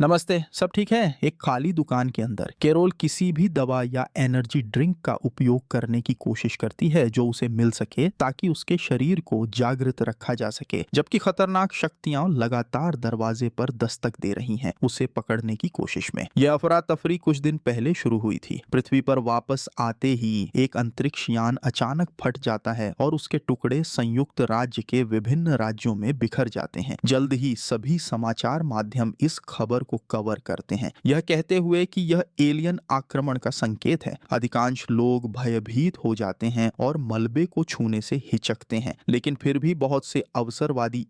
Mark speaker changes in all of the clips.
Speaker 1: नमस्ते, सब ठीक है? एक खाली दुकान के अंदर कैरोल किसी भी दवा या एनर्जी ड्रिंक का उपयोग करने की कोशिश करती है जो उसे मिल सके ताकि उसके शरीर को जागृत रखा जा सके, जबकि खतरनाक शक्तियां लगातार दरवाजे पर दस्तक दे रही हैं उसे पकड़ने की कोशिश में। यह अफरा तफरी कुछ दिन पहले शुरू हुई थी। पृथ्वी पर वापस आते ही एक अंतरिक्ष यान अचानक फट जाता है और उसके टुकड़े संयुक्त राज्य के विभिन्न राज्यों में बिखर जाते हैं। जल्द ही सभी समाचार माध्यम इस खबर को कवर करते हैं, यह कहते हुए कि यह एलियन आक्रमण का संकेत है। अधिकांश लोग भयभीत हो जाते हैं और मलबे को छूने से हिचकते हैं, लेकिन फिर भी बहुत से अवसरवादी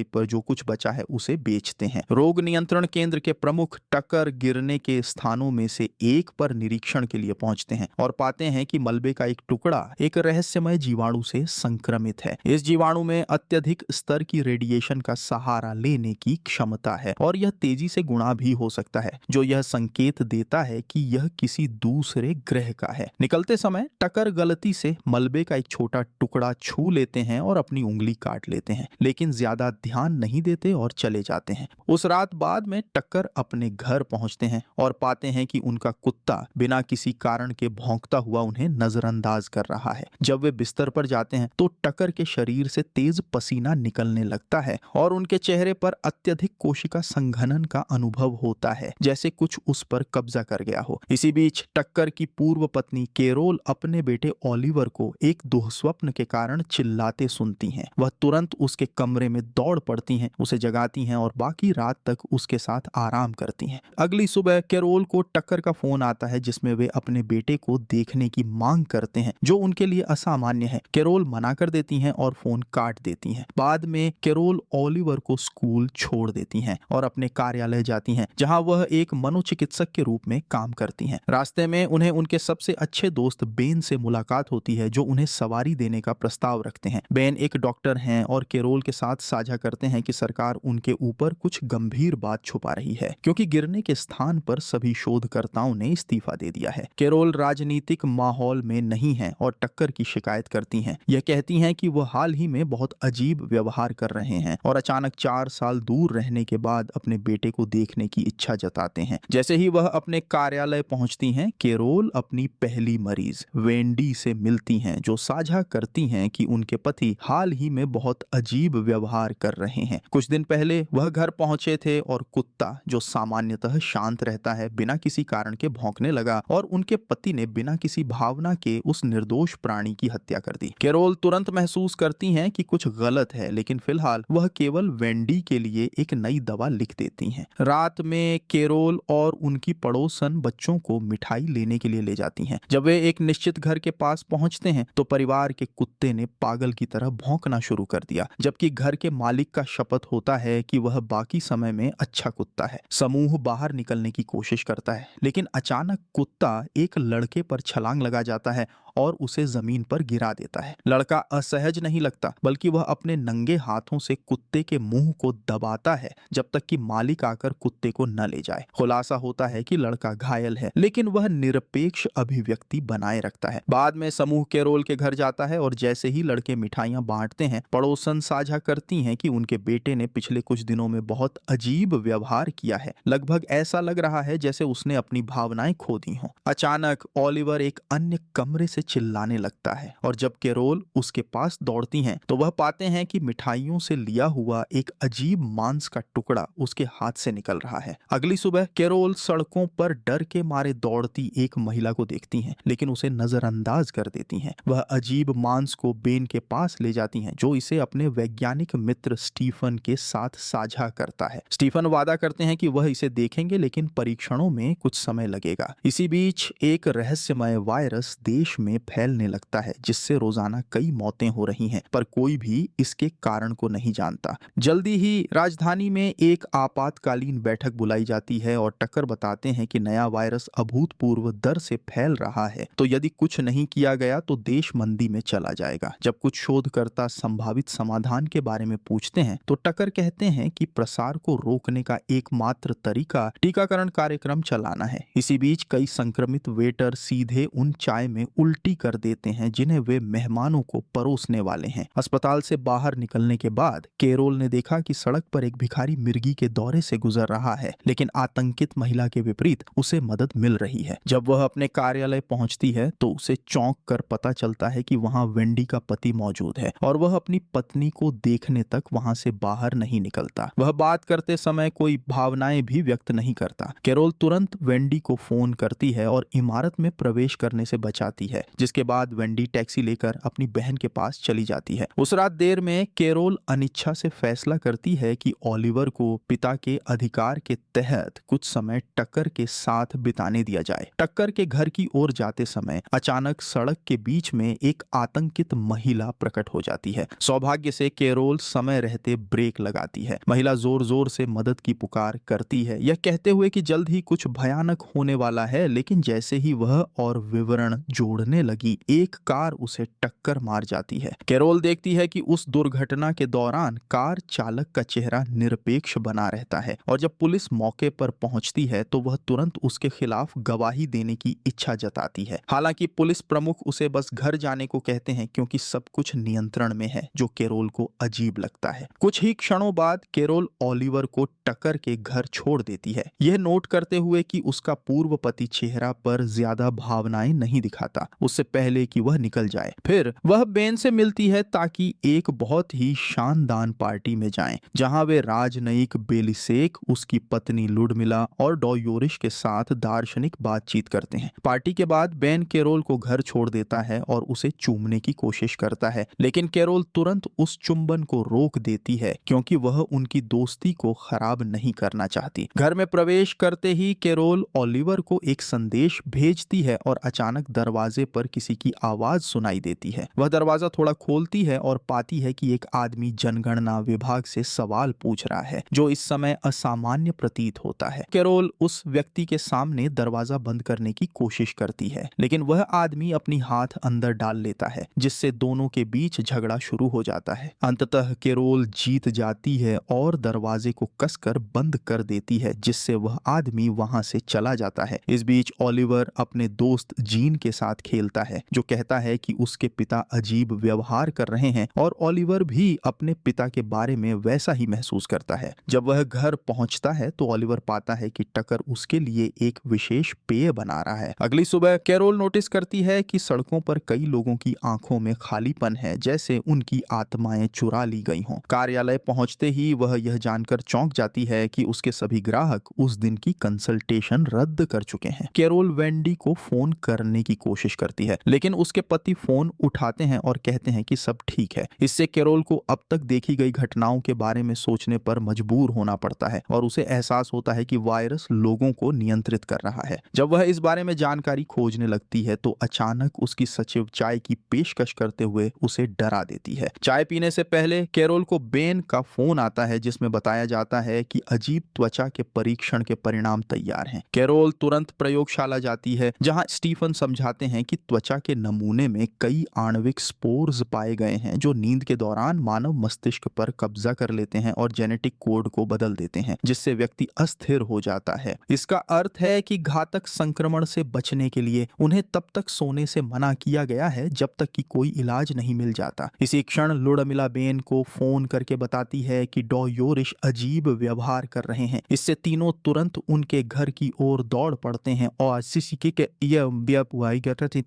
Speaker 1: पर जो कुछ बचा है उसे बेचते हैं। रोग नियंत्रण केंद्र के प्रमुख टक्कर गिरने के स्थानों में से एक पर निरीक्षण के लिए पहुंचते हैं और पाते हैं कि मलबे का एक टुकड़ा एक रहस्यमय जीवाणु से संक्रमित है। इस जीवाणु में अत्यधिक स्तर की रेडिएशन का सहारा लेने की क्षमता है और यह तेजी से गुणा भी हो सकता है, जो यह संकेत देता है कि यह किसी दूसरे ग्रह का है। निकलते समय टक्कर गलती से मलबे का एक छोटा टुकड़ा छू लेते हैं और अपनी उंगली काट लेते हैं, लेकिन ज्यादा ध्यान नहीं देते और चले जाते हैं। उस रात बाद में टक्कर अपने घर पहुंचते हैं और पाते हैं कि उनका कुत्ता बिना किसी कारण के भौंकता हुआ उन्हें नजरअंदाज कर रहा है। जब वे बिस्तर पर जाते हैं तो टक्कर के शरीर से तेज पसीना निकलने लगता है और उनके चेहरे पर अत्यधिक कोशिका संघनन का अनुभव होता है, जैसे कुछ उस पर कब्जा कर गया हो। इसी बीच टक्कर की पूर्व पत्नी कैरोल अपने बेटे ओलिवर को एक दुःस्वप्न के कारण चिल्लाते सुनती हैं। वह तुरंत उसके कमरे में दौड़ पड़ती हैं, उसे जगाती हैं और बाकी रात तक उसके साथ आराम करती हैं। अगली सुबह कैरोल को टक्कर का फोन आता है जिसमें वे अपने बेटे को देखने की मांग करते हैं, जो उनके लिए असामान्य है। कैरोल मना कर देती हैं और फोन काट देती हैं। बाद में कैरोल ओलिवर को स्कूल छोड़ देती हैं और अपने कार्यालय जाती हैं, जहां वह एक मनोचिकित्सक के रूप में काम करती हैं। रास्ते में उन्हें उनके सबसे अच्छे दोस्त बेन से मुलाकात होती है, जो उन्हें सवारी देने का प्रस्ताव रखते हैं। बेन एक डॉक्टर हैं और कैरोल के साथ साझा करते हैं कि सरकार उनके ऊपर कुछ गंभीर बात छुपा रही है, क्योंकि गिरने के स्थान पर सभी शोधकर्ताओं ने इस्तीफा दे दिया है। कैरोल राजनीतिक माहौल में नहीं है और टक्कर की शिकायत करती हैं। यह कहती हैं कि वह हाल ही में बहुत अजीब व्यवहार कर रहे हैं और अचानक 4 साल दूर रहने के बाद अपने बेटे को देखने की इच्छा जताते हैं। जैसे ही वह अपने कार्यालय पहुंचती हैं, कैरोल अपनी पहली मरीज वेंडी से मिलती हैं, जो साझा करती हैं कि उनके पति हाल ही में बहुत अजीब व्यवहार कर रहे हैं। कुछ दिन पहले वह घर पहुंचे थे और कुत्ता, जो सामान्यतः शांत रहता है, बिना किसी कारण के भौंकने लगा और उनके पति ने बिना किसी भावना के उस निर्दोष प्राणी की हत्या कर दी। कैरोल तुरंत महसूस करती हैं कि कुछ गलत है, लेकिन फिलहाल वह केवल वेंडी के लिए एक नई दवा लिख देती हैं। रात में कैरोल और उनकी पड़ोसन बच्चों को मिठाई लेने के लिए ले जाती हैं। जब वे एक निश्चित घर के पास पहुंचते हैं तो परिवार के कुत्ते ने पागल की तरह भौंकना शुरू कर दिया, जबकि घर के मालिक का शपथ होता है कि वह बाकी समय में अच्छा कुत्ता है। समूह बाहर निकलने की कोशिश करता है, लेकिन अचानक कुत्ता एक लड़के पर छलांग लगा जाता है और उसे जमीन पर गिरा देता है। लड़का असहज नहीं लगता, बल्कि वह अपने नंगे हाथों से कुत्ते के मुंह को दबाता है जब तक कि मालिक आकर कुत्ते को न ले जाए। खुलासा होता है कि लड़का घायल है, लेकिन वह निरपेक्ष अभिव्यक्ति बनाए रखता है। बाद में समूह कैरोल के घर जाता है और जैसे ही लड़के मिठाइयां बांटते हैं, पड़ोसन साझा करती हैं कि उनके बेटे ने पिछले कुछ दिनों में बहुत अजीब व्यवहार किया है। लगभग ऐसा लग रहा है जैसे उसने अपनी भावनाएं खो दी हों। अचानक ओलिवर एक अन्य कमरे से चिल्लाने लगता है और जब कैरोल उसके पास दौड़ती हैं तो वह पाते हैं कि मिठाइयों से लिया हुआ एक अजीब मांस का टुकड़ा उसके हाथ से निकल रहा है। अगली सुबह कैरोल सड़कों पर डर के मारे दौड़ती एक महिला को देखती हैं, लेकिन उसे नजरअंदाज कर देती हैं। वह अजीब मांस को बेन के पास ले जाती हैं, जो इसे अपने वैज्ञानिक मित्र स्टीफन के साथ साझा करता है। स्टीफन वादा करते हैं कि वह इसे देखेंगे, लेकिन परीक्षणों में कुछ समय लगेगा। इसी बीच एक रहस्यमय वायरस देश में फैलने लगता है, जिससे रोजाना कई मौतें हो रही हैं, पर कोई भी इसके कारण को नहीं जानता। जल्दी ही राजधानी में एक आपातकालीन बैठक बुलाई जाती है और टक्कर बताते हैं कि नया वायरस अभूतपूर्व दर से फैल रहा है, तो यदि कुछ नहीं किया गया तो देश मंदी में चला जाएगा। जब कुछ शोधकर्ता संभावित समाधान के बारे में पूछते हैं तो टक्कर कहते हैं कि प्रसार को रोकने का एकमात्र तरीका टीकाकरण कार्यक्रम चलाना है। इसी बीच कई संक्रमित वेटर सीधे उन चाय में उल्टी उल्टी कर देते हैं जिन्हें वे मेहमानों को परोसने वाले हैं। अस्पताल से बाहर निकलने के बाद कैरोल ने देखा कि सड़क पर एक भिखारी मिर्गी के दौरे से गुजर रहा है, लेकिन आतंकित महिला के विपरीत उसे मदद मिल रही है। जब वह अपने कार्यालय पहुंचती है तो उसे चौंक कर पता चलता है कि वहां वेंडी का पति मौजूद है और वह अपनी पत्नी को देखने तक वहां से बाहर नहीं निकलता। वह बात करते समय कोई भावनाएं भी व्यक्त नहीं करता। कैरोल तुरंत वेंडी को फोन करती है और इमारत में प्रवेश करने से बचाती है, जिसके बाद वेंडी टैक्सी लेकर अपनी बहन के पास चली जाती है। उस रात देर में कैरोल अनिच्छा से फैसला करती है कि ओलिवर को पिता के अधिकार के तहत कुछ समय टक्कर के साथ बिताने दिया जाए। टक्कर के घर की ओर जाते समय अचानक सड़क के बीच में एक आतंकित महिला प्रकट हो जाती है। सौभाग्य से कैरोल समय रहते ब्रेक लगाती है। महिला जोर जोर से मदद की पुकार करती है, यह कहते हुए कि जल्द ही कुछ भयानक होने वाला है, लेकिन जैसे ही वह और विवरण जोड़ने लगी, एक कार उसे टक्कर मार जाती है। कैरोल देखती है कि उस दुर्घटना के दौरान कार चालक का चेहरा निरपेक्ष बना रहता है और जब पुलिस मौके पर पहुंचती है तो वह तुरंत उसके खिलाफ गवाही देने की इच्छा जताती है। हालांकि पुलिस प्रमुख उसे बस घर जाने को कहते हैं क्योंकि सब कुछ नियंत्रण में है, जो कैरोल को अजीब लगता है। कुछ ही क्षणों बाद कैरोल ओलिवर को टक्कर के घर छोड़ देती है, यह नोट करते हुए कि उसका पूर्व पति चेहरा पर ज्यादा भावनाएं नहीं दिखाता, उससे पहले कि वह निकल जाए। फिर वह बेन से मिलती है ताकि एक बहुत ही शानदार पार्टी में जाएं, जहां वे राजनयिक बेलिसेक, उसकी पत्नी लुडमिला और डॉयोरिश के साथ दार्शनिक बातचीत करते हैं। पार्टी के बाद बेन कैरोल को घर छोड़ देता है और उसे चूमने की कोशिश करता है, लेकिन कैरोल तुरंत उस चुंबन को रोक देती है क्योंकि वह उनकी दोस्ती को खराब नहीं करना चाहती। घर में प्रवेश करते ही कैरोल ओलिवर को एक संदेश भेजती है और अचानक दरवाजे पर किसी की आवाज सुनाई देती है। वह दरवाजा थोड़ा खोलती है और पाती है कि एक आदमी जनगणना विभाग से सवाल पूछ रहा है, जो इस समय असामान्य प्रतीत होता है। कैरोल उस व्यक्ति के सामने दरवाजा बंद करने की कोशिश करती है, लेकिन वह आदमी अपनी हाथ अंदर डाल लेता है, जिससे दोनों के बीच झगड़ा शुरू हो जाता है। अंततः कैरोल जीत जाती है और दरवाजे को कसकर बंद कर देती है, जिससे वह आदमी वहां से चला जाता है। इस बीच ओलिवर अपने दोस्त जीन के साथ खेलता है, जो कहता है कि उसके पिता अजीब व्यवहार कर रहे हैं और ओलिवर भी अपने पिता के बारे में वैसा ही महसूस करता है। जब वह घर पहुंचता है तो ओलिवर पाता है कि टकर उसके लिए एक विशेष पेय बना रहा है। अगली सुबह कैरोल नोटिस करती है कि सड़कों पर कई लोगों की आंखों में खालीपन है, जैसे उनकी आत्माएं चुरा ली गई हों। कार्यालय पहुंचते ही वह यह जानकर चौंक जाती है कि उसके सभी ग्राहक उस दिन की कंसल्टेशन रद्द कर चुके हैं। कैरोल वेंडी को फोन करने की कोशिश करती है, लेकिन उसके पति फोन उठाते हैं और कहते हैं कि सब ठीक है। इससे कैरोल को अब तक देखी गई घटनाओं के बारे में सोचने पर मजबूर होना पड़ता है और उसे एहसास होता है कि वायरस लोगों को नियंत्रित कर रहा है। जब वह इस बारे में जानकारी खोजने लगती है तो अचानक उसकी सचिव चाय की पेशकश करते हुए उसे डरा देती है। चाय पीने से पहले कैरोल को बेन का फोन आता है, जिसमें बताया जाता है कि अजीब त्वचा के परीक्षण के परिणाम तैयार हैं। कैरोल तुरंत प्रयोगशाला जाती है, जहां स्टीफन समझाते हैं कि त्वचा के नमूने में कई आणविक स्पोर्स पाए गए हैं, जो नींद के दौरान मानव मस्तिष्क पर कब्जा कर लेते हैं और जेनेटिक कोड को बदल देते हैं, जिससे व्यक्ति अस्थिर हो जाता है। इसका अर्थ है कि घातक संक्रमण से बचने के लिए उन्हें तब तक सोने से मना किया गया है जब तक कि कोई इलाज नहीं मिल जाता। इसी क्षण लुडमिला बेन को फोन करके बताती है कि डॉयोरिश अजीब व्यवहार कर रहे हैं। इससे तीनों तुरंत उनके घर की ओर दौड़ पड़ते हैं और सिसिके के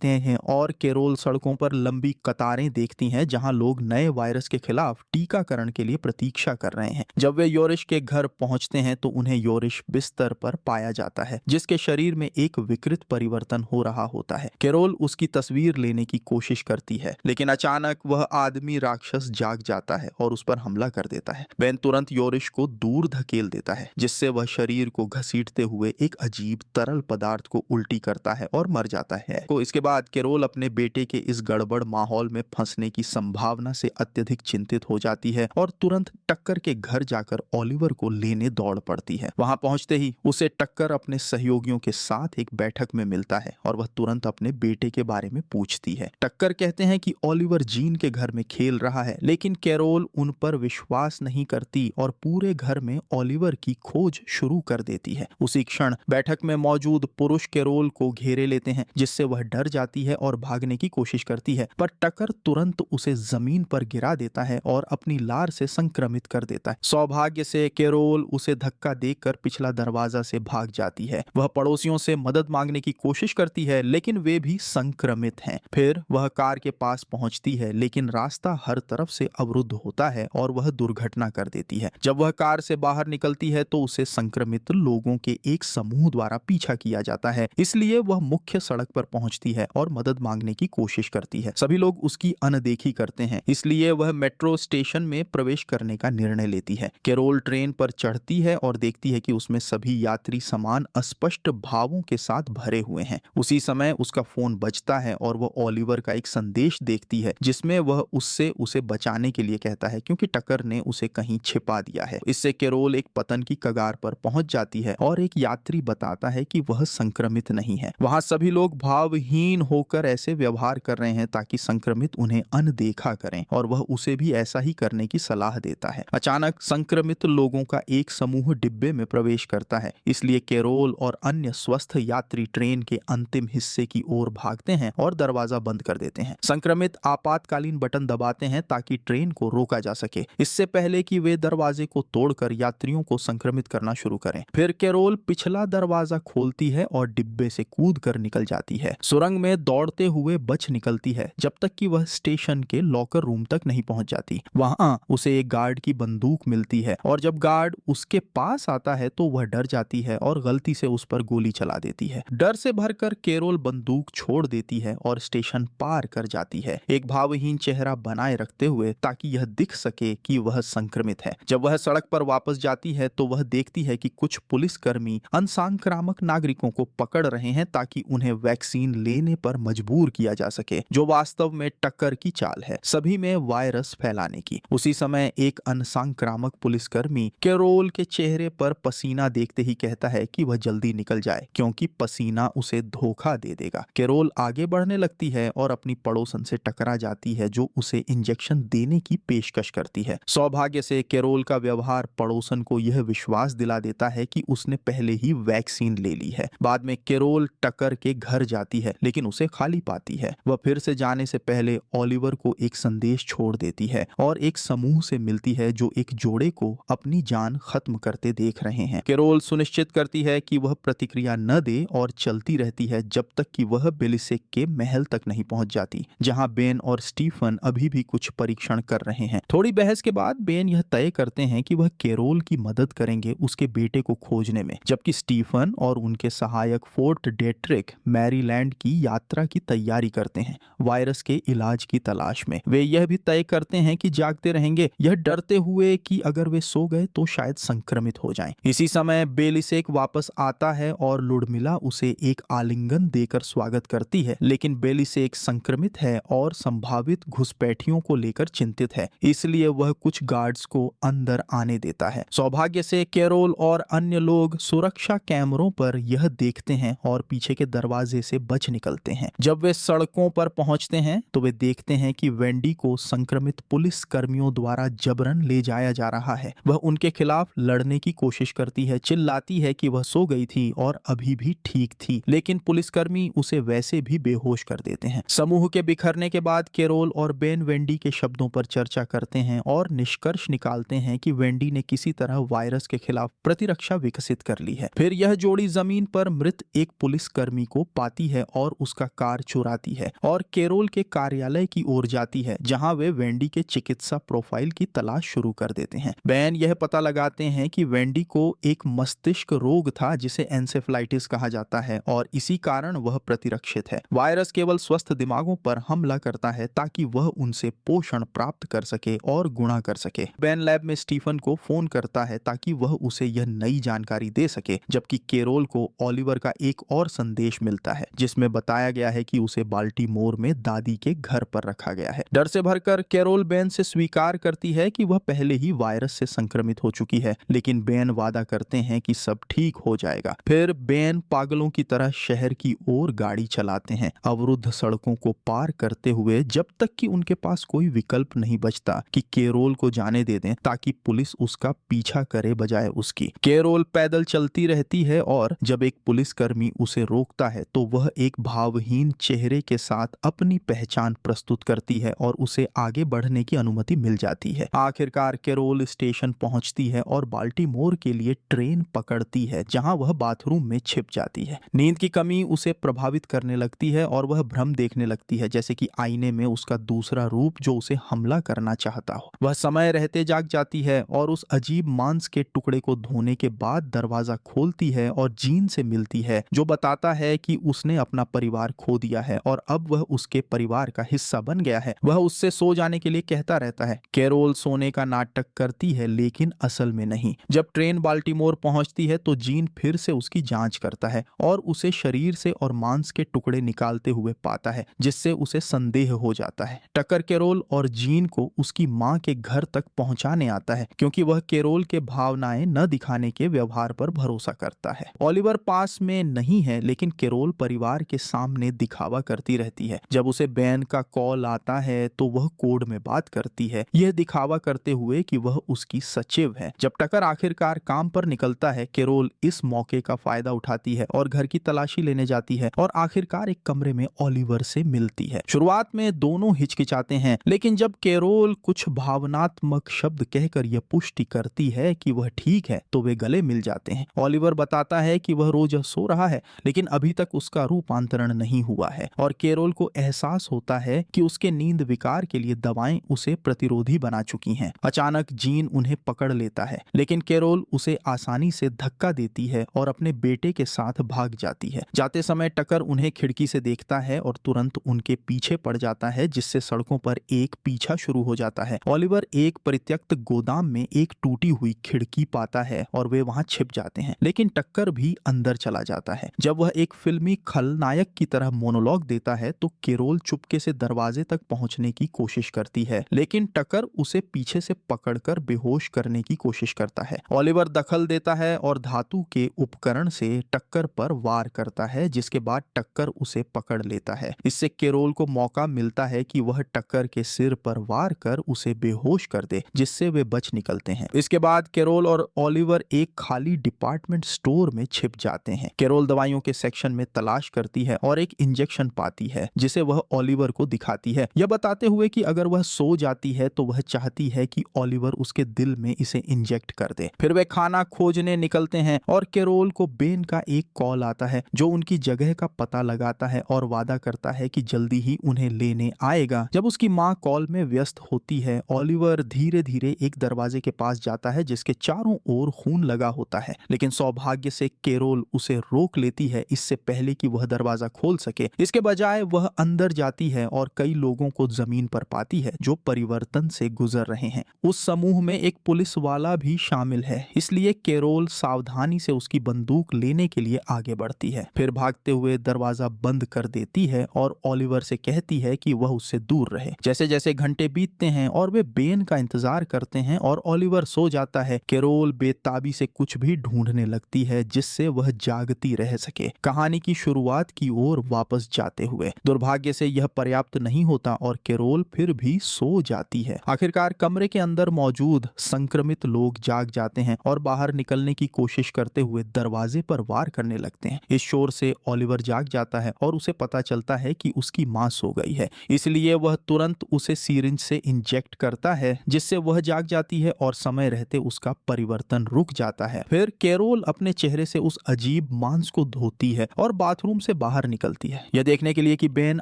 Speaker 1: हैं और कैरोल सड़कों पर लंबी कतारें देखती हैं, जहां लोग नए वायरस के खिलाफ टीकाकरण के लिए प्रतीक्षा कर रहे हैं। जब वे योरिश के घर पहुंचते हैं तो उन्हें योरिश बिस्तर पर पाया जाता है, जिसके शरीर में एक विकृत परिवर्तन हो रहा होता है। कैरोल उसकी तस्वीर लेने की कोशिश करती है, लेकिन अचानक वह आदमी राक्षस जाग जाता है और उस पर हमला कर देता है। बेन तुरंत योरिश को दूर धकेल देता है, जिससे वह शरीर को घसीटते हुए एक अजीब तरल पदार्थ को उल्टी करता है और मर जाता है। इसके बाद कैरोल अपने बेटे के इस गड़बड़ माहौल में फंसने की संभावना से अत्यधिक चिंतित हो जाती है और तुरंत टक्कर के घर जाकर ओलिवर को लेने दौड़ पड़ती है। वहां पहुंचते ही उसे टक्कर अपने सहयोगियों के साथ एक बैठक में मिलता है और वह तुरंत अपने बेटे के बारे में पूछती है। टक्कर कहते हैं कि ओलिवर जीन के घर में खेल रहा है, लेकिन कैरोल उन पर विश्वास नहीं करती और पूरे घर में ओलिवर की खोज शुरू कर देती है। उसी क्षण बैठक में मौजूद पुरुष कैरोल को घेरे लेते हैं, जिससे वह डर जाती जाती है और भागने की कोशिश करती है, पर टकर तुरंत उसे जमीन पर गिरा देता है और अपनी लार से संक्रमित कर देता है। सौभाग्य से कैरोल उसे धक्का देकर पिछला दरवाजा से भाग जाती है। वह पड़ोसियों से मदद मांगने की कोशिश करती है, लेकिन वे भी संक्रमित हैं। फिर वह कार के पास पहुंचती है, लेकिन रास्ता हर तरफ से अवरुद्ध होता है और वह दुर्घटना कर देती है। जब वह कार से बाहर निकलती है तो उसे संक्रमित लोगों के एक समूह द्वारा पीछा किया जाता है, इसलिए वह मुख्य सड़क पर पहुंचती है और मदद मांगने की कोशिश करती है। सभी लोग उसकी अनदेखी करते हैं, इसलिए वह मेट्रो स्टेशन में प्रवेश करने का निर्णय लेती है। कैरोल ट्रेन पर चढ़ती है और देखती है कि उसमें सभी यात्री समान अस्पष्ट भावों के साथ भरे हुए हैं। उसी समय उसका फोन बजता है और वह ओलिवर का एक संदेश देखती है, जिसमें वह उससे उसे बचाने के लिए कहता है, क्योंकि टकर ने उसे कहीं छिपा दिया है। इससे कैरोल एक पतन की कगार पर पहुंच जाती है और एक यात्री बताता है कि वह संक्रमित नहीं है। वहां सभी लोग भावहीन होकर ऐसे व्यवहार कर रहे हैं ताकि संक्रमित उन्हें अनदेखा करें, और वह उसे भी ऐसा ही करने की सलाह देता है। अचानक संक्रमित लोगों का एक समूह डिब्बे में प्रवेश करता है, इसलिए कैरोल और अन्य स्वस्थ यात्री ट्रेन के अंतिम हिस्से की ओर भागते हैं और दरवाजा बंद कर देते हैं। संक्रमित आपातकालीन बटन दबाते हैं ताकि ट्रेन को रोका जा सके, इससे पहले कि वे दरवाजे को तोड़कर यात्रियों को संक्रमित करना शुरू करें। फिर कैरोल पिछला दरवाजा खोलती है और डिब्बे से कूद कर निकल जाती है। सुरंग में दौड़ते हुए बच निकलती है जब तक कि वह स्टेशन के लॉकर रूम तक नहीं पहुंच जाती। वहां उसे एक गार्ड की बंदूक मिलती है और जब गार्ड उसके पास आता है तो वह डर जाती है और गलती से उस पर गोली चला देती है। डर से भरकर कैरोल बंदूक छोड़ देती है और स्टेशन पार कर जाती है, एक भावहीन चेहरा बनाए रखते हुए, ताकि यह दिख सके कि वह संक्रमित है। जब वह सड़क पर वापस जाती है तो वह देखती है कि कुछ पुलिसकर्मी अनसंक्रामक नागरिकों को पकड़ रहे हैं ताकि उन्हें वैक्सीन लेने पर मजबूर किया जा सके, जो वास्तव में टक्कर की चाल है, सभी में वायरस फैलाने की। उसी समय एक अनसंक्रामक पुलिसकर्मी कैरोल के चेहरे पर पसीना देखते ही कहता है कि वह जल्दी निकल जाए, क्योंकि पसीना उसे धोखा दे देगा। कैरोल आगे बढ़ने लगती है और अपनी पड़ोसन से टकरा जाती है, जो उसे इंजेक्शन देने की पेशकश करती है। सौभाग्य से कैरोल का व्यवहार पड़ोसन को यह विश्वास दिला देता है कि उसने पहले ही वैक्सीन ले ली है। बाद में कैरोल टकर के घर जाती है, लेकिन उसे खाली पाती है। वह फिर से जाने से पहले ओलिवर को एक संदेश छोड़ देती है और एक समूह से मिलती है जो एक जोड़े को अपनी जान खत्म करते देख रहे हैं। कैरोल सुनिश्चित करती है कि वह प्रतिक्रिया न दे और चलती रहती है जब तक कि वह बेलिसेक के महल तक नहीं पहुंच जाती, जहां बेन और स्टीफन अभी भी कुछ परीक्षण कर रहे हैं। थोड़ी बहस के बाद बेन यह तय करते हैं कि वह कैरोल की मदद करेंगे उसके बेटे को खोजने में, जबकि स्टीफन और उनके सहायक फोर्ट डेट्रिक मैरीलैंड की यात्रा की तैयारी करते हैं, वायरस के इलाज की तलाश में। वे यह भी तय करते हैं कि जागते रहेंगे, यह डरते हुए कि अगर वे सो गए तो शायद संक्रमित हो जाएं। इसी समय बेलिसेक वापस आता है और लुडमिला उसे एक आलिंगन देकर स्वागत करती है, लेकिन बेलिसेक संक्रमित है और संभावित घुसपैठियों को लेकर चिंतित है, इसलिए वह कुछ गार्ड्स को अंदर आने देता है। सौभाग्य से कैरोल और अन्य लोग सुरक्षा कैमरों पर यह देखते हैं और पीछे के दरवाजे से बच निकलते हैं। जब वे सड़कों पर पहुंचते हैं तो वे देखते हैं कि वेंडी को संक्रमित पुलिस कर्मियों द्वारा जबरन ले जाया जा रहा है। वह उनके खिलाफ लड़ने की कोशिश करती है, चिल्लाती है कि वह सो गई थी और अभी भी ठीक थी, लेकिन पुलिसकर्मी उसे वैसे भी बेहोश कर देते हैं। समूह के बिखरने के बाद कैरोल और बेन वेंडी के शब्दों पर चर्चा करते हैं और निष्कर्ष निकालते हैं कि वेंडी ने किसी तरह वायरस के खिलाफ प्रतिरक्षा विकसित कर ली है। फिर यह जोड़ी जमीन पर मृत एक पुलिसकर्मी को पाती है और उसका कार चुराती है और कैरोल के कार्यालय की ओर जाती है, जहां वे वेंडी के चिकित्सा प्रोफाइल की तलाश शुरू कर देते हैं। बेन यह पता लगाते हैं कि वेंडी को एक मस्तिष्क रोग था जिसे एंसेफलाइटिस कहा जाता है और इसी कारण वह प्रतिरक्षित है। वायरस केवल स्वस्थ दिमागों पर हमला करता है ताकि वह उनसे पोषण प्राप्त कर सके और गुणा कर सके। बेन लैब में स्टीफन को फोन करता है ताकि वह उसे यह नई जानकारी दे सके, जबकि कैरोल को ओलिवर का एक और संदेश मिलता है जिसमें बताया गया है कि उसे बाल्टीमोर में दादी के घर पर रखा गया है। डर से भरकर कैरोल बेन से स्वीकार करती है कि वह पहले ही वायरस से संक्रमित हो चुकी है, लेकिन बेन वादा करते हैं कि सब ठीक हो जाएगा। फिर बेन पागलों की तरह शहर की ओर गाड़ी चलाते हैं, अवरुद्ध सड़कों को पार करते हुए, जब तक कि उनके पास कोई विकल्प नहीं बचता कि कैरोल को जाने दे दें ताकि पुलिस उसका पीछा करे बजाय उसकी। कैरोल पैदल चलती रहती है और जब एक पुलिसकर्मी उसे रोकता है तो वह एक भाव भावहीन चेहरे के साथ अपनी पहचान प्रस्तुत करती है और उसे आगे बढ़ने की अनुमति मिल जाती है। आखिरकार कैरोल स्टेशन पहुंचती है और बाल्टीमोर के लिए ट्रेन पकड़ती है, जहां वह बाथरूम में छिप जाती है। नींद की कमी उसे प्रभावित करने लगती है और वह भ्रम देखने लगती है, जैसे कि आईने में उसका दूसरा रूप जो उसे हमला करना चाहता हो। वह समय रहते जाग जाती है और उस अजीब मांस के टुकड़े को धोने के बाद दरवाजा खोलती है और जीन से मिलती है, जो बताता है कि उसने अपना परिवार खो दिया है और अब वह उसके परिवार का हिस्सा बन गया है। वह उससे सो जाने के लिए कहता रहता है। कैरोल सोने का नाटक करती है, लेकिन असल में नहीं। जब ट्रेन बाल्टीमोर पहुंचती है तो जीन फिर से उसकी जांच करता है और उसे शरीर से और मांस के टुकड़े निकालते हुए पाता है, जिससे उसे संदेह हो जाता है। टकर कैरोल और जीन को उसकी मां के घर तक पहुंचाने आता है, क्योंकि वह कैरोल के भावनाएं न दिखाने के व्यवहार पर भरोसा करता है। ओलिवर पास में नहीं है, लेकिन कैरोल परिवार के सामने दिखावा करती रहती है। जब उसे बैन का कॉल आता है तो वह कोड में बात करती है, यह दिखावा करते हुए कि वह उसकी सचिव है। जब टकर आखिरकार काम पर निकलता है, कैरोल इस मौके का फायदा उठाती है और घर की तलाशी लेने जाती है और आखिरकार एक कमरे में ओलिवर से मिलती है। शुरुआत में दोनों हिचकिचाते हैं, लेकिन जब कैरोल कुछ भावनात्मक शब्द कहकर यह पुष्टि करती है कि वह ठीक है, तो वे गले मिल जाते हैं। ओलिवर बताता है कि वह रोज सो रहा है, लेकिन अभी तक उसका रूपांतरण नहीं हुआ है और कैरोल को एहसास होता है कि उसके नींद विकार के लिए दवाएं उसे प्रतिरोधी बना चुकी हैं। अचानक जीन उन्हें पकड़ लेता है, लेकिन कैरोल उसे आसानी से धक्का देती है और अपने बेटे के साथ भाग जाती है। जाते समय टकर उन्हें खिड़की से देखता है और तुरंत उनके पीछे पड़ जाता है, जिससे सड़कों पर एक पीछा शुरू हो जाता है। ओलिवर एक परित्यक्त गोदाम में एक टूटी हुई खिड़की पाता है और वे वहां छिप जाते हैं, लेकिन टक्कर भी अंदर चला जाता है। जब वह एक फिल्मी खलनायक की तरह मोनोलॉग देता है तो कैरोल चुपके से दरवाजे तक पहुंचने की कोशिश करती है, लेकिन टकर उसे पीछे से पकड़कर बेहोश करने की कोशिश करता है। ओलिवर दखल देता है और धातु के उपकरण से टक्कर पर वार करता है, जिसके बाद टक्कर उसे पकड़ लेता है। इससे कैरोल को मौका मिलता है कि वह टक्कर के सिर पर वार कर उसे बेहोश कर दे, जिससे वे बच निकलते हैं। इसके बाद कैरोल और ओलिवर एक खाली डिपार्टमेंट स्टोर में छिप जाते हैं। कैरोल दवाइयों के सेक्शन में तलाश करती है और एक इंजेक्शन पाती है, जिसे वह ओलिवर को दिखाती है, यह बताते हुए कि अगर वह सो जाती है तो वह चाहती है कि ओलिवर उसके दिल में इसे इंजेक्ट कर दे। फिर वे खाना खोजने निकलते हैं और कैरोल को बेन का एक कॉल आता है, जो उनकी जगह का पता लगाता है और वादा करता है कि जल्दी ही उन्हें लेने आएगा। जब उसकी मां कॉल में व्यस्त होती है, ओलिवर धीरे धीरे एक दरवाजे के पास जाता है जिसके चारों ओर खून लगा होता है, लेकिन सौभाग्य से कैरोल उसे रोक लेती है इससे पहले कि वह दरवाजा खोल सके। इसके बजाय वह अंदर जाती है और कई लोगों को जमीन पर पाती है जो परिवर्तन से गुजर रहे हैं। उस समूह में एक पुलिस वाला भी शामिल है, इसलिए कैरोल सावधानी से उसकी बंदूक लेने के लिए आगे बढ़ती है, फिर भागते हुए दरवाजा बंद कर देती है और ओलिवर से कहती है कि वह उससे दूर रहे। जैसे जैसे घंटे बीतते हैं और वे बेन का इंतजार करते हैं और ओलिवर सो जाता है, कैरोल बेताबी से कुछ भी ढूंढने लगती है जिससे वह जागती रह सके। कहानी की शुरुआत की ओर वापस जाते हुए दुर्भाग्य से यह पर्याप्त नहीं होता और कैरोल फिर भी सो जाती है। आखिरकार कमरे के अंदर मौजूद संक्रमित लोग जाग जाते हैं और बाहर निकलने की कोशिश करते हुए दरवाजे पर वार करने लगते हैं। इस शोर से ओलिवर जाग जाता है और उसे पता चलता है कि उसकी मां सो गई है, इसलिए वह तुरंत उसे सीरिंज से इंजेक्ट करता है, जिससे वह जाग जाती है और समय रहते उसका परिवर्तन रुक जाता है। फिर कैरोल अपने चेहरे से उस अजीब मांस को धोती है और बाथरूम से बाहर निकलती है, यह देखने के लिए कि बेन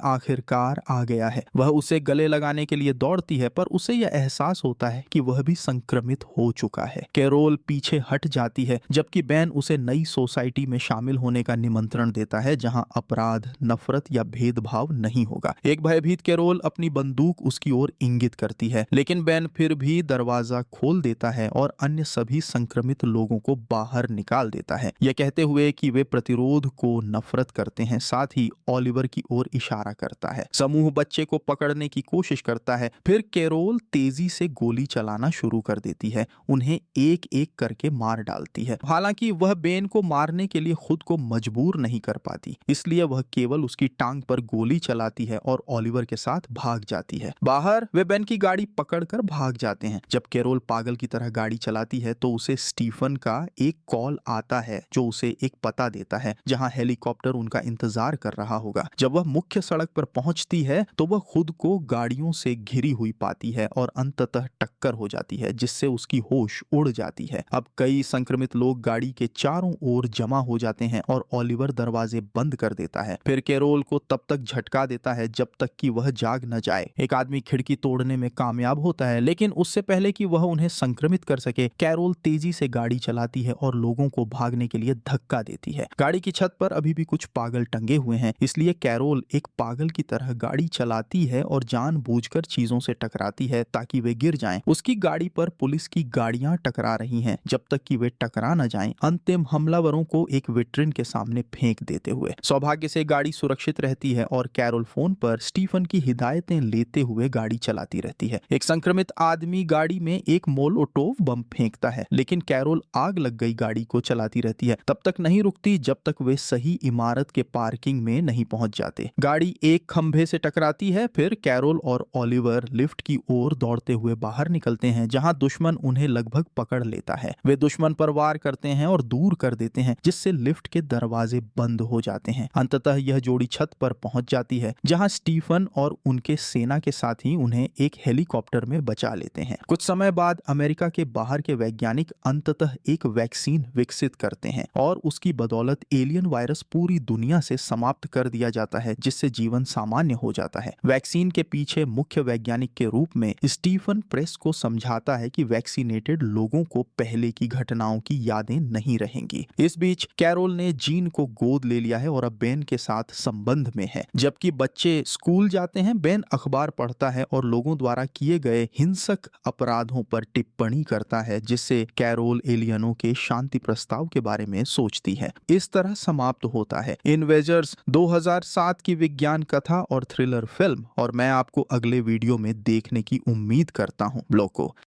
Speaker 1: आखिरकार आ गया है। वह उसे गले लगाने के लिए दौड़ती है, पर उसे यह एहसास होता है कि वह भी संक्रमित हो चुका है। कैरोल पीछे हट जाती है, जबकि बेन उसे नई सोसाइटी में शामिल होने का निमंत्रण देता है, जहां अपराध, नफरत या भेदभाव नहीं होगा। एक भयभीत कैरोल अपनी बंदूक उसकी ओर इंगित करती है, लेकिन बेन फिर भी दरवाजा खोल देता है और अन्य सभी संक्रमित लोगों को बाहर निकाल देता है, यह कहते हुए कि वे प्रतिरोध को नफरत करते हैं। साथ ही ओलिवर की ओर इशारा करता है। समूह बच्चे को पकड़ने की कोशिश करता है, फिर कैरोल तेजी से गोली चलाना शुरू कर देती है, उन्हें एक एक करके मार डालती है। हालांकि वह बेन को मारने के लिए खुद को मजबूर नहीं कर पाती, इसलिए वह केवल उसकी टांग पर गोली चलाती है और ओलिवर के साथ भाग जाती है। बाहर वे बेन की गाड़ी पकड़कर भाग जाते हैं। जब कैरोल पागल की तरह गाड़ी चलाती है तो उसे स्टीफन का एक कॉल आता है, जो उसे एक पता देता है जहां हेलीकॉप्टर उनका इंतजार कर रहा होगा। जब वह मुख्य सड़क पर पहुंचती है तो वह खुद को गाड़ियों से घिरी हुई पाती है और अंततः टक्कर हो जाती है, जिससे उसकी होश उड़ जाती है। अब कई संक्रमित लोग गाड़ी के चारों ओर जमा हो जाते हैं और ओलिवर दरवाजे बंद कर देता है। फिर कैरोल को तब तक झटका देता है जब तक कि वह जाग न जाए। एक आदमी खिड़की तोड़ने में कामयाब होता है, लेकिन उससे पहले कि वह उन्हें संक्रमित कर सके, कैरोल तेजी से गाड़ी चलाती है और लोगों को भागने के लिए धक्का देती है। गाड़ी की छत पर अभी भी कुछ पागल टंगे हुए हैं, इसलिए कैरोल एक पागल की तरह गाड़ी चलाती है और जानबूझकर चीजों से टकराती है ताकि वे गिर जाएं। उसकी गाड़ी पर पुलिस की गाड़ियां टकरा रही हैं जब तक कि वे टकरा न जाएं, अंतिम हमलावरों को एक विट्रिन के सामने फेंक देते हुए। सौभाग्य से गाड़ी सुरक्षित रहती है और कैरोल फोन पर स्टीफन की हिदायतें लेते हुए गाड़ी चलाती रहती है। एक संक्रमित आदमी गाड़ी में एक मोलोटोव बम फेंकता है, लेकिन कैरोल आग लग गई गाड़ी को चलाती रहती है, तब तक नहीं रुकती जब तक वे सही इमारत के पार्किंग में नहीं पहुंच जाते। गाड़ी एक खंभे से टकराती है, फिर कैरोल और ओलिवर लिफ्ट की ओर दौड़ते हुए बाहर निकलते हैं, जहां दुश्मन उन्हें लगभग पकड़ लेता है। वे दुश्मन पर वार करते हैं और दूर कर देते हैं, जिससे लिफ्ट के दरवाजे बंद हो जाते हैं। अंततः यह जोड़ी छत पर पहुंच जाती है, जहां स्टीफन और उनके सेना के साथी उन्हें एक हेलीकॉप्टर में बचा लेते हैं। कुछ समय बाद अमेरिका के बाहर के वैज्ञानिक अंततः एक वैक्सीन विकसित करते हैं और उसकी बदौलत एलियन वायरस पूरी दुनिया से समाप्त कर दिया जाता है, जिससे जीवन सामान्य हो जाता है। वैक्सीन के पीछे मुख्य वैज्ञानिक के रूप में स्टीफन प्रेस को समझाता है कि वैक्सीनेटेड लोगों को पहले की घटनाओं की यादें नहीं रहेंगी। इस बीच कैरोल ने जीन को गोद ले लिया है और अब बेन के साथ संबंध में है। जबकि बच्चे स्कूल जाते हैं, बेन अखबार पढ़ता है और लोगों द्वारा किए गए हिंसक अपराधों पर टिप्पणी करता है, जिससे कैरोल एलियनों के शांति प्रस्ताव के बारे में सोचती है। इस तरह समाप्त होता है इन्वेजर्स 2007 की विज्ञान कथा और थ्रिलर फिल्म, और मैं आपको अगले वीडियो में देखने की उम्मीद करता हूं। ब्लॉग को